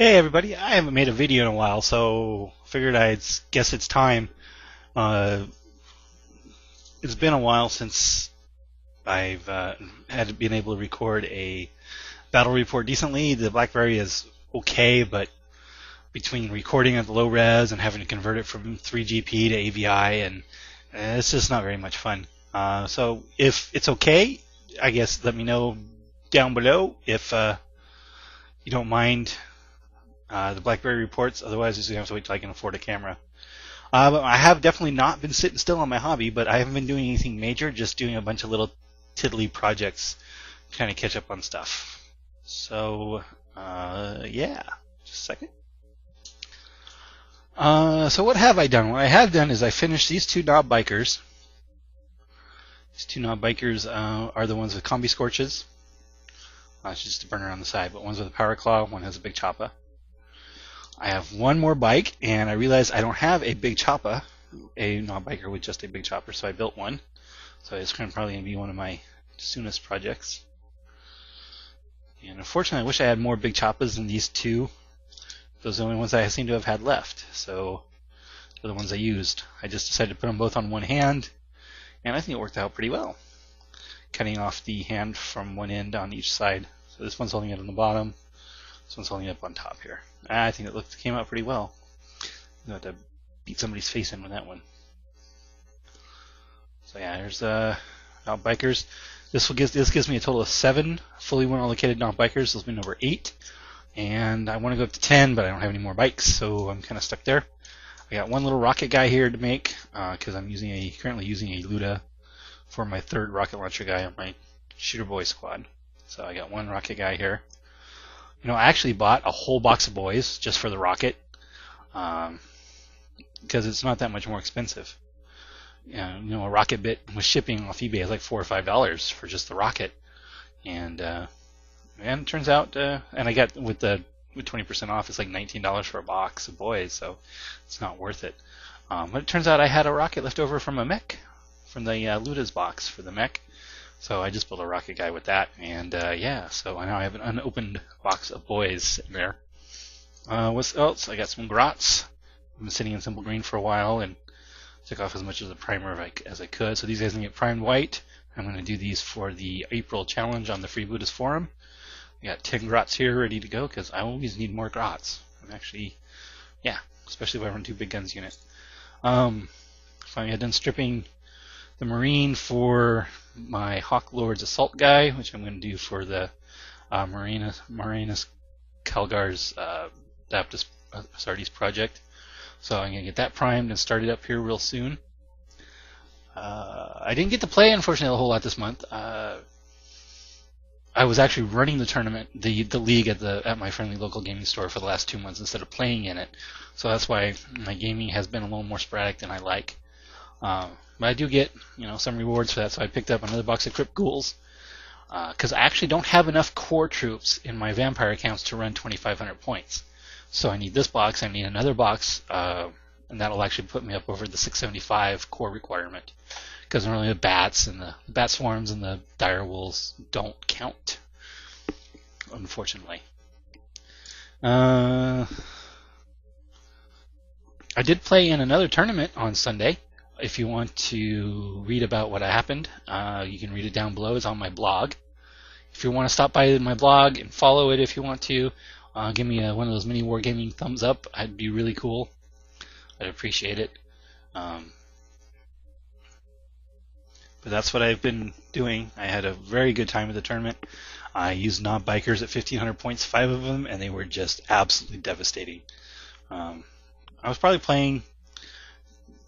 Hey everybody, I haven't made a video in a while, so figured I'd guess it's time. Uh, it's been a while since I've had been able to record a battle report decently. The BlackBerry is okay, but between recording at the low res and having to convert it from 3GP to AVI, and it's just not very much fun. So if it's okay, I guess let me know down below if you don't mind the BlackBerry reports. Otherwise, just gonna have to wait till I can afford a camera. But I have definitely not been sitting still on my hobby, but I haven't been doing anything major, just doing a bunch of little tiddly projects, trying to catch up on stuff. So, yeah, just a second. So what have I done? What I have done is I finished these two knob bikers. These two knob bikers are the ones with combi scorches. It's just a burner on the side, but one's with a power claw, one has a big choppa. I have one more bike, and I realized I don't have a big choppa, a knob biker with just a big chopper, so I built one. So it's probably going to be one of my soonest projects. And unfortunately, I wish I had more big choppas than these two. Those are the only ones I seem to have had left, so they're the ones I used. I just decided to put them both on one hand, and I think it worked out pretty well. Cutting off the hand from one end on each side. So this one's holding it on the bottom, this one's holding it up on top here. I think it came out pretty well. You have to beat somebody's face in with that one. So yeah, there's knob bikers. This gives me a total of 7 fully well-allocated knob bikers. This will be number 8, and I want to go up to 10, but I don't have any more bikes, so I'm kind of stuck there. I got one little rocket guy here to make because I'm currently using a Luda for my 3rd rocket launcher guy on my Shooter Boy squad. So I got one rocket guy here. You know, I actually bought a whole box of boys just for the rocket because it's not that much more expensive. You know, a rocket bit with shipping off eBay is like $4 or $5 for just the rocket, and it turns out, and I got with 20% off, it's like $19 for a box of boys, so it's not worth it. But it turns out I had a rocket left over from a mech, from the Luda's box for the mech. So I just built a rocket guy with that, and yeah, so now I have an unopened box of boys sitting there. What else? I got some grots. I've been sitting in simple green for a while and took off as much of the primer as I could. So these guys can get primed white. I'm going to do these for the April challenge on the Freebooters forum. I got 10 grots here ready to go because I always need more grots. I'm actually, yeah, especially if I run 2 big guns unit. Finally got done stripping the Marine for my Hawk Lord's Assault guy, which I'm going to do for the Marinus Calgar's Baptist Sardes project. So I'm going to get that primed and started up here real soon. I didn't get to play, unfortunately, a whole lot this month. I was actually running the tournament, the league at my friendly local gaming store for the last 2 months instead of playing in it. So that's why my gaming has been a little more sporadic than I like. But I do get, some rewards for that, so I picked up another box of Crypt Ghouls because I actually don't have enough core troops in my vampire accounts to run 2,500 points. So I need this box, I need another box, and that'll actually put me up over the 675 core requirement because normally the bats and the bat swarms and the dire wolves don't count, unfortunately. I did play in another tournament on Sunday. If you want to read about what happened, you can read it down below. It's on my blog. If you want to stop by my blog and follow it if you want to, give me one of those mini wargaming thumbs up. I'd be really cool. I'd appreciate it. But that's what I've been doing. I had a very good time at the tournament. I used knob bikers at 1,500 points, 5 of them, and they were just absolutely devastating. I was probably playing...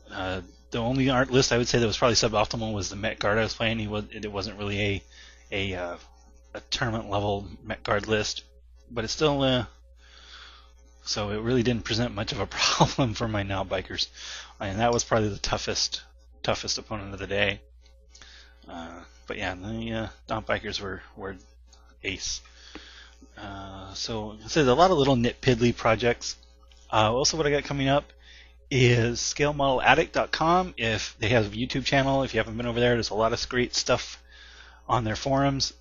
the only art list I would say that was probably suboptimal was the Met Guard I was playing. It wasn't really a tournament level Met Guard list, but it's still so it really didn't present much of a problem for my knob bikers, and that was probably the toughest opponent of the day. But yeah, the knob bikers were ace. So there's a lot of little nit-piddly projects. Also, what I got coming up is scalemodeladdict.com. If they have a YouTube channel, if you haven't been over there, there's a lot of great stuff on their forums.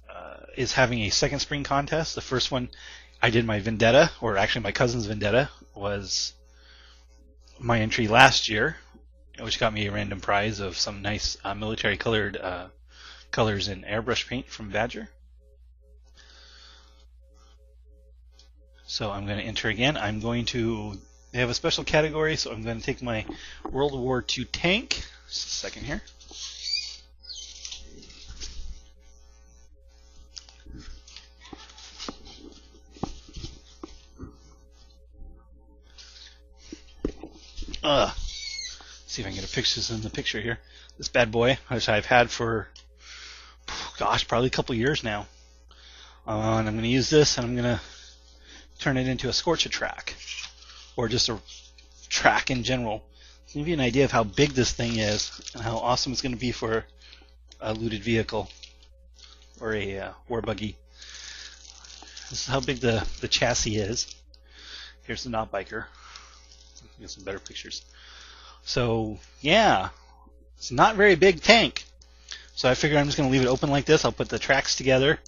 Is having a second spring contest. The first one I did my Vendetta, or actually my cousin's Vendetta was my entry last year, which got me a random prize of some nice military colored colors in airbrush paint from Badger. So I'm going to enter again. They have a special category, so I'm going to take my World War II tank. Just a second here. See if I can get a pictures in the picture here. This bad boy, which I've had for, gosh, probably a couple years now. And I'm going to use this, and I'm going to turn it into a Scorch-A-Track, or just a track in general. To give you an idea of how big this thing is, and how awesome it's going to be for a looted vehicle, or a war buggy. This is how big the chassis is. Here's the Not Biker. Get some better pictures. So yeah, it's not a very big tank. So I figure I'm just going to leave it open like this. I'll put the tracks together,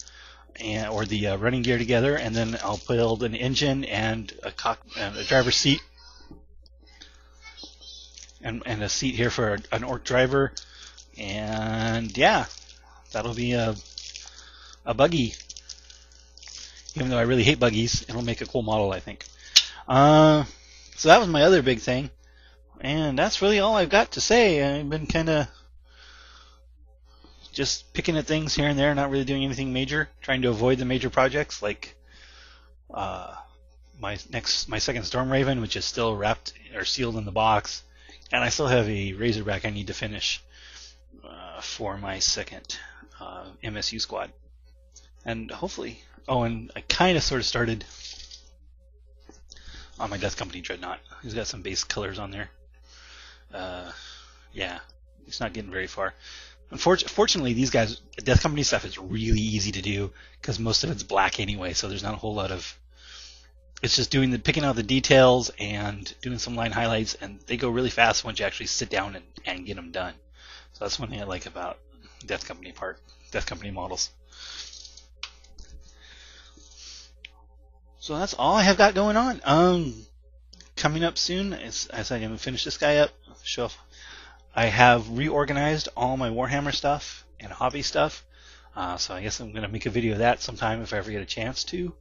or the running gear together, and then I'll build an engine and a driver's seat, and a seat here for an Orc driver, and yeah, that'll be a buggy. Even though I really hate buggies, it'll make a cool model, I think. So that was my other big thing, and that's really all I've got to say. I've been kind of just picking at things here and there, not really doing anything major, trying to avoid the major projects like my second Storm Raven, which is still wrapped or sealed in the box, and I still have a Razorback I need to finish for my second MSU squad, and hopefully. Oh, and I kind of sort of started on my Death Company Dreadnought. He's got some base colors on there. Yeah, he's not getting very far. Fortunately, these guys, Death Company stuff is really easy to do because most of it's black anyway, so there's not a whole lot of. It's just picking out the details and doing some line highlights, and they go really fast once you actually sit down and get them done. So that's one thing I like about Death Company models. So that's all I have got going on. Coming up soon, as I'm going to finish this guy up, I have reorganized all my Warhammer stuff and hobby stuff. So I guess I'm going to make a video of that sometime if I ever get a chance to.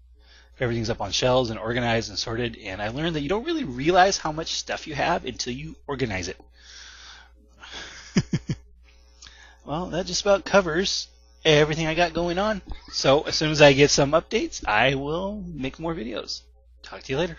Everything's up on shelves and organized and sorted, and I learned that you don't really realize how much stuff you have until you organize it. Well, that just about covers everything I got going on. So as soon as I get some updates, I will make more videos. Talk to you later.